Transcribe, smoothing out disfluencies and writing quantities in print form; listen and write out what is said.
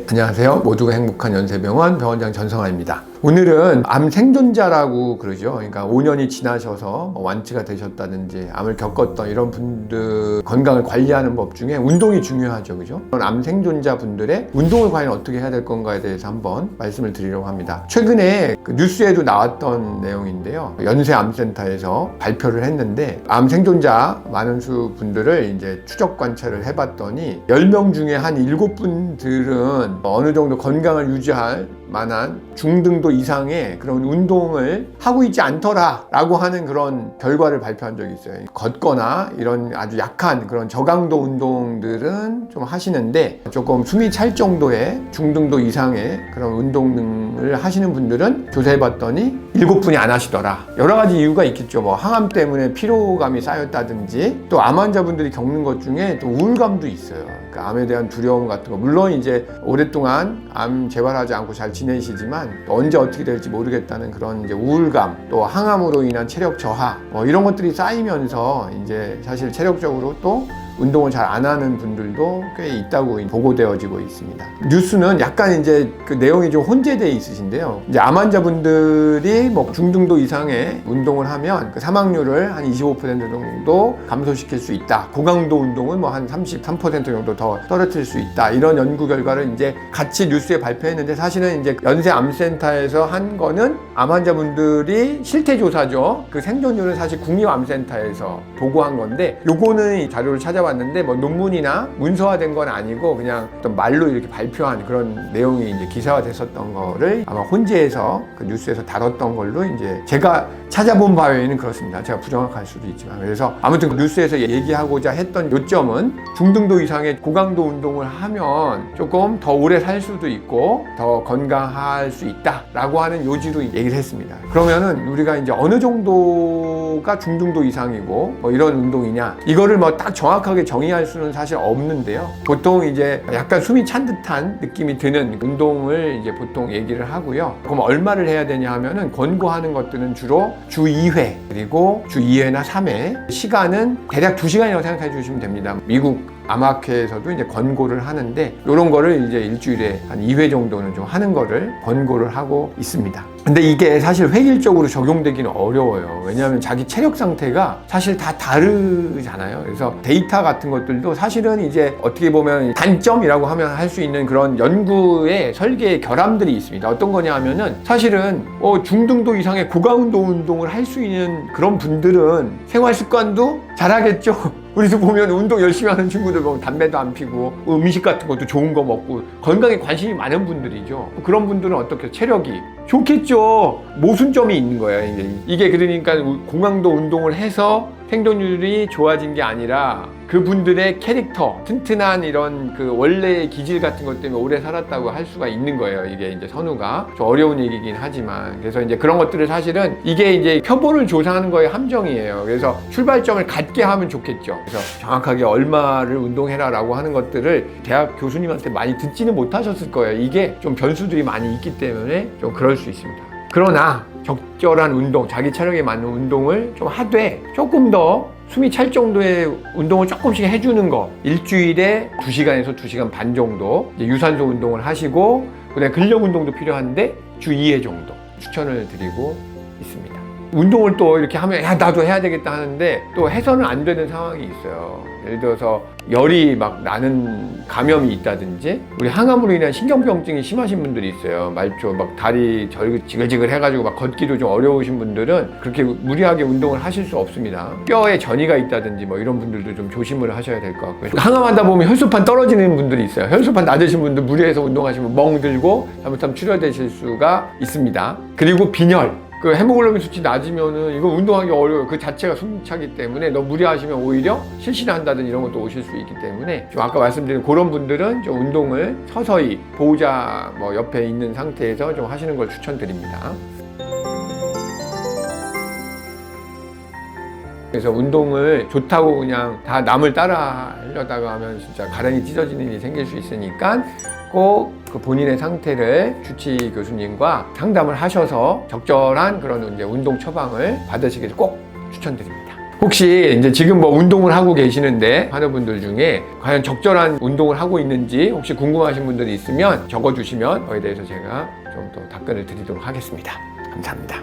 안녕하세요. 모두가 행복한 연세병원 병원장 전성환입니다. 오늘은 암 생존자라고 그러죠. 그러니까 5년이 지나셔서 완치가 되셨다든지 암을 겪었던 이런 분들 건강을 관리하는 법 중에 운동이 중요하죠. 그죠? 암 생존자 분들의 운동을 과연 어떻게 해야 될 건가에 대해서 한번 말씀을 드리려고 합니다. 최근에 그 뉴스에도 나왔던 내용인데요. 연세암센터에서 발표를 했는데 암 생존자 많은 수 분들을 이제 추적 관찰을 해봤더니 10명 중에 한 7분들은 어느 정도 건강을 유지할 만한 중등도 이상의 그런 운동을 하고 있지 않더라 라고 하는 그런 결과를 발표한 적이 있어요. 걷거나 이런 아주 약한 그런 저강도 운동들은 좀 하시는데 조금 숨이 찰 정도의 중등도 이상의 그런 운동을 하시는 분들은 조사해 봤더니 7분이 안 하시더라. 여러 가지 이유가 있겠죠. 뭐 항암 때문에 피로감이 쌓였다든지 또 암 환자분들이 겪는 것 중에 또 우울감도 있어요. 그러니까 암에 대한 두려움 같은 거, 물론 이제 오랫동안 암 재활하지 않고 잘 지내시지만 또 언제 어떻게 될지 모르겠다는 그런 이제 우울감, 또 항암으로 인한 체력 저하, 뭐 이런 것들이 쌓이면서 이제 사실 체력적으로 또 운동을 잘 안 하는 분들도 꽤 있다고 보고되어지고 있습니다. 뉴스는 약간 이제 그 내용이 좀 혼재되어 있으신데요. 이제 암 환자분들이 뭐 중등도 이상의 운동을 하면 그 사망률을 한 25% 정도 감소시킬 수 있다. 고강도 운동은 뭐 한 33% 정도 더 떨어뜨릴 수 있다. 이런 연구 결과를 이제 같이 뉴스에 발표했는데, 사실은 이제 연세암센터에서 한 거는 암 환자분들이 실태 조사죠. 그 생존율은 사실 국립암센터에서 보고한 건데, 요거는 이 자료를 찾아봤는데 뭐 논문이나 문서화된 건 아니고 그냥 어떤 말로 이렇게 발표한 그런 내용이 이제 기사화됐었던 거를 아마 혼재해서 그 뉴스에서 다뤘던 걸로 이제 제가 찾아본 바에는 그렇습니다. 제가 부정확할 수도 있지만. 그래서 아무튼 뉴스에서 얘기하고자 했던 요점은 중등도 이상의 고강도 운동을 하면 조금 더 오래 살 수도 있고 더 건강할 수 있다라고 하는 요지로 얘기를 했습니다. 그러면은 우리가 이제 어느 정도가 중등도 이상이고 뭐 이런 운동이냐, 이거를 뭐 딱 정확하게 정의할 수는 사실 없는데요. 보통 이제 약간 숨이 찬 듯한 느낌이 드는 운동을 이제 보통 얘기를 하고요. 그럼 얼마를 해야 되냐 하면은 권고하는 것들은 주로 주 2회 그리고 주 2회나 3회, 시간은 대략 2시간이라고 생각해 주시면 됩니다. 미국 암학회에서도 이제 권고를 하는데, 이런 거를 이제 일주일에 한 2회 정도는 좀 하는 거를 권고를 하고 있습니다. 근데 이게 사실 획일적으로 적용되기는 어려워요. 왜냐하면 자기 체력 상태가 사실 다 다르잖아요. 그래서 데이터 같은 것들도 사실은 이제 어떻게 보면 단점이라고 하면 할 수 있는 그런 연구의 설계의 결함들이 있습니다. 어떤 거냐 하면은 사실은 중등도 이상의 고강도 운동을 할 수 있는 그런 분들은 생활 습관도 잘하겠죠. 우리도 보면 운동 열심히 하는 친구들 보면 담배도 안 피고 음식 같은 것도 좋은 거 먹고 건강에 관심이 많은 분들이죠. 그런 분들은 어떻게 체력이 좋겠죠. 모순점이 있는 거예요. 이게 그러니까 고강도 운동을 해서 생존율이 좋아진 게 아니라 그분들의 캐릭터, 튼튼한 이런 그 원래의 기질 같은 것 때문에 오래 살았다고 할 수가 있는 거예요. 이게 이제 선후가 좀 어려운 얘기긴 하지만, 그래서 이제 그런 것들을 사실은 이게 이제 표본을 조사하는 거의 함정이에요. 그래서 출발점을 갖게 하면 좋겠죠. 그래서 정확하게 얼마를 운동해라라고 하는 것들을 대학 교수님한테 많이 듣지는 못하셨을 거예요. 이게 좀 변수들이 많이 있기 때문에 좀 그럴 수 있습니다. 그러나 적절한 운동, 자기 체력에 맞는 운동을 좀 하되 조금 더 숨이 찰 정도의 운동을 조금씩 해주는 거, 일주일에 2시간에서 2시간 반 정도 유산소 운동을 하시고, 그다음에 근력 운동도 필요한데 주 2회 정도 추천을 드리고 있습니다. 운동을 또 이렇게 하면 나도 해야 되겠다 하는데 또 해서는 안 되는 상황이 있어요. 예를 들어서 열이 막 나는 감염이 있다든지, 우리 항암으로 인한 신경병증이 심하신 분들이 있어요. 말초 막 다리 지글지글 해가지고 막 걷기도 좀 어려우신 분들은 그렇게 무리하게 운동을 하실 수 없습니다. 뼈에 전이가 있다든지 뭐 이런 분들도 좀 조심을 하셔야 될 것 같고요. 항암하다 보면 혈소판 떨어지는 분들이 있어요. 혈소판 낮으신 분들 무리해서 운동하시면 멍 들고 잘못하면 출혈되실 수가 있습니다. 그리고 빈혈, 그 헤모글로빈 수치 낮으면은 이거 운동하기 어려워요. 그 자체가 숨차기 때문에 너무 무리하시면 오히려 실신을 한다든지 이런 것도 오실 수 있기 때문에 좀 아까 말씀드린 그런 분들은 좀 운동을 서서히 보호자 뭐 옆에 있는 상태에서 좀 하시는 걸 추천드립니다. 그래서 운동을 좋다고 그냥 다 남을 따라 하려다가 하면 진짜 가랭이 찢어지는 일이 생길 수 있으니까 꼭 그 본인의 상태를 주치 교수님과 상담을 하셔서 적절한 그런 이제 운동 처방을 받으시길 꼭 추천드립니다. 혹시 이제 지금 뭐 운동을 하고 계시는데 환우분들 중에 과연 적절한 운동을 하고 있는지 혹시 궁금하신 분들이 있으면 적어주시면 그에 대해서 제가 좀 더 답변을 드리도록 하겠습니다. 감사합니다.